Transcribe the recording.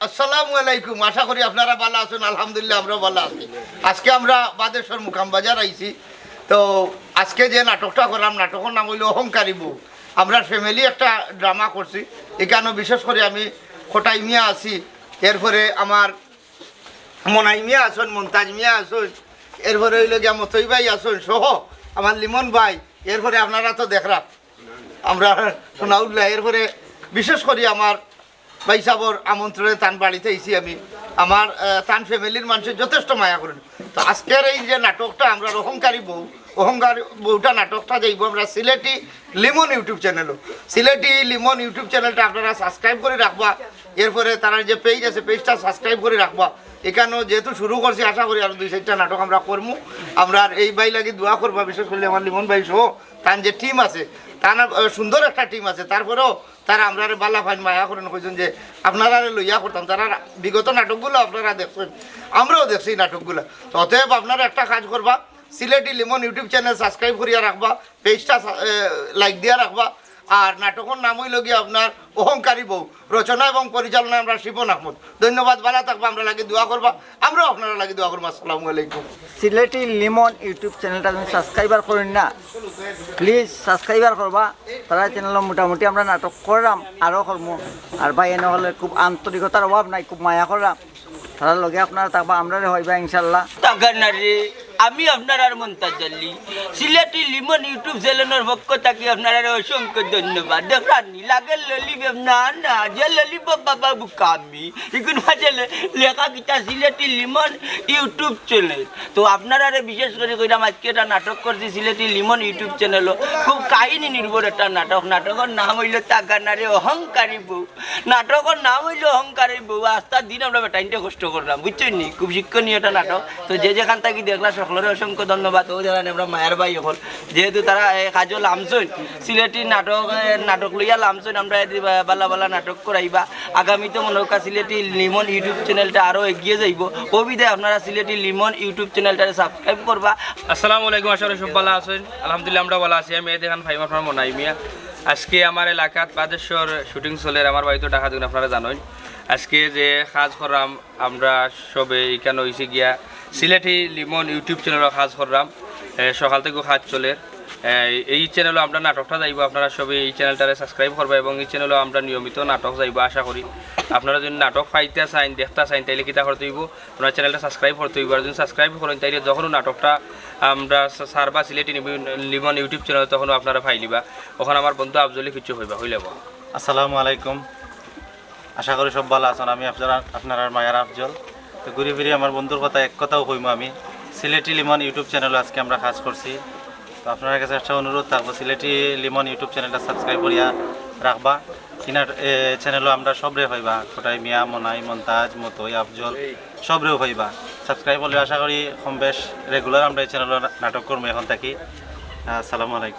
আসসালামু আলাইকুম। আশা করি আপনারা ভালো আছেন। আলহামদুলিল্লাহ আমরাও ভালো আছি। আজকে আমরা বাদেশ্বর মুকাম বাজার আইছি। তো আজকে যে নাটকটা করলাম, নাটকের নাম হইল অহংকারী বউ। আমরা ফ্যামিলি একটা ড্রামা করছি। এখানেও বিশেষ করে আমি খোটাই মিয়া আছি, এরপরে আমার মনাই মিয়া আসুন, মন্তাজ মিয়া আসুন, এরপরে হইল গিয়া মতই ভাই আসুন সহ আমার লিমন ভাই, এরপরে আপনারা তো দেখরা আমরা শোনাউল্লাহ, এরপরে বিশেষ করে আমার ভাই সাবর আমন্ত্রণে তান বাড়িতে আইছি আমি। আমার তান ফ্যামিলির মানুষের যথেষ্ট মায়া করেন। তো আজকের এই যে নাটকটা আমরা অহংকারী বউ, অহংকারী বউটা নাটকটা যাইব আমরা সিলেটি লিমন ইউটিউব চ্যানেলও। সিলেটি লিমন ইউটিউব চ্যানেলটা আপনারা সাবস্ক্রাইব করে রাখবা। এরপরে তারা যে পেজ আছে পেজটা সাবস্ক্রাইব করে রাখবা। এখানেও যেহেতু শুরু করছি, আশা করি আরও 2-4টা নাটক আমরা করবো। আমরা এই ভাই লাগি দোয়া করবা, বিশেষ করলে আমার লিমন ভাই সহ তার যে টিম আছে, তার সুন্দর একটা টিম আছে। তারপরেও তারা আমরা বালা ফাইন মায়া করেন, কইছেন যে আপনারা লইয়া করতাম। তারা বিগত নাটকগুলো আপনারা দেখছেন, আমরাও দেখছি নাটকগুলো। তো অতএব আপনারা একটা কাজ করবা, Sylheti Limon YouTube channel subscribe করিয়া রাখবা, পেজটা লাইক দিয়া রাখবা। আর নাটকের নাম হইল গিয়ে আপনার অহংকারী বউ। রচনা এবং পরিচালনা আমরা শিপন আহমদ। ধন্যবাদ, ভালো থাকবা, আমরা লাগে দোয়া করবা, আমরাও আপনারা লাগে দোয়া করবো। আসসালামু আলাইকুম। সিলেটি লিমন ইউটিউব চ্যানেলটা তুমি সাবস্ক্রাইবার করেন না, প্লিজ সাবস্ক্রাইবার করবা। তারা চ্যানেল মোটামুটি আমরা নাটক করলাম, আরও করবো। আর ভাই এনে হলে খুব আন্তরিকতার অভাব নাই, খুব মায়া করলাম। তারা লগে আপনারা থাকবা, আমরা হইবা ইনশাল্লাহ। তাগানারে আমি আপনার আর মন্তাজ আলী, সিলেটি লিমন ইউটিউব চ্যানেলের পক্ষ থাকি আপনার অসংখ্য ধন্যবাদ। দেখানি লাগে ললিপ না না যে ললিপ বাবা বুকামি এখন মাঝে লেখা কিতা সিলেটি লিমন ইউটিউব চ্যানেল। তো আপনারা বিশেষ করে কইলাম আজকে একটা নাটক করছি সিলেটি লিমন ইউটিউব চ্যানেলও, খুব কাহিনী নির্ভর একটা নাটক। নাটকের নাম হইল তাগানারে অহংকারী বউ। নাটকের নাম হইল অহংকারী বউ। আস্তার দিন আমরা বেটাইনটা কষ্ট করলাম, বুঝছেন নি? খুব শিক্ষণীয় একটা নাটক। তো যে যেখান থেকে দেখলাম সকলের অসংখ্য ধন্যবাদ। ও যারা আমরা মায়ের ভাই হল, যেহেতু তারা কাজও লামছইন সিলেটি নাটক লইয়া লামছইন, আমরা বালা বালা নাটক করাইবা। আগামীতে মনে হোক সিলেটি লিমন ইউটিউব চ্যানেলটা আরও এগিয়ে যাইব। কবিতায় আপনারা সিলেটি লিমন ইউটিউব চ্যানেলটা সাবস্ক্রাইব করবা। আসসালামু আলাইকুম। আশা করি সব ভালো আছেন। আলহামদুলিল্লাহ আমরা ভালো আছি। আমি দেখান ফাইম আপনার মনাই মিয়া। আজকে আমার এলাকাত বাদেশ্বর শুটিং চলে, আমার বাড়িতে টাকা দিন আপনারা জানেন। আজকে যে কাজ করলাম আমরা সবে এখানে হয়েছে গিয়া সিলেটি লিমন ইউটিউব চ্যানেলও কাজ করলাম। সকাল থেকেও কাজ চলে। এই চ্যানেলও আমরা নাটকটা যাইব, আপনারা সবে এই চ্যানেলটারে সাবস্ক্রাইব করবে এবং এই চ্যানেলও আমরা নিয়মিত নাটক যাইব। আশা করি আপনারা যদি নাটক পাইতে চাইন, দেখতে চাইন, তাইলে কিতা করতে হইব, আপনার চ্যানেলটা সাবস্ক্রাইব করতে হইব। আর যদি সাবস্ক্রাইব করেন তাইলে যখন নাটকটা আমরা সারবা সিলেটি লিমন ইউটিউব চ্যানেল, তখনও আপনারা ফাইলিবা। ওখানে আমার বন্ধু আফজলি কিছু হইব। আসসালামু আলাইকুম। আশা করি সব ভালো আছেন। আমি আপনার মায়ার আফজল। তো ঘুরে ফিরে আমার বন্ধুর কথা এক কথাও কইম, আমি সিলেটি লিমন ইউটিউব চ্যানেলে আজকে আমরা কাজ করছি। তো আপনার কাছে একটা অনুরোধ থাকবো, সিলেটি লিমন ইউটিউব চ্যানেলটা সাবস্ক্রাইব করিয়া রাখবা। ইনার চ্যানেলও আমরা সবরে হইবা, কোটাই মিয়া, মনাই, মন্তাজ, মতই, আফজল সবরেও হইবা। সাবস্ক্রাইব হলে আশা করি কম বেশ রেগুলার আমরা এই চ্যানেলের নাটক করবো এখন থাকি। আসসালামু আলাইকুম।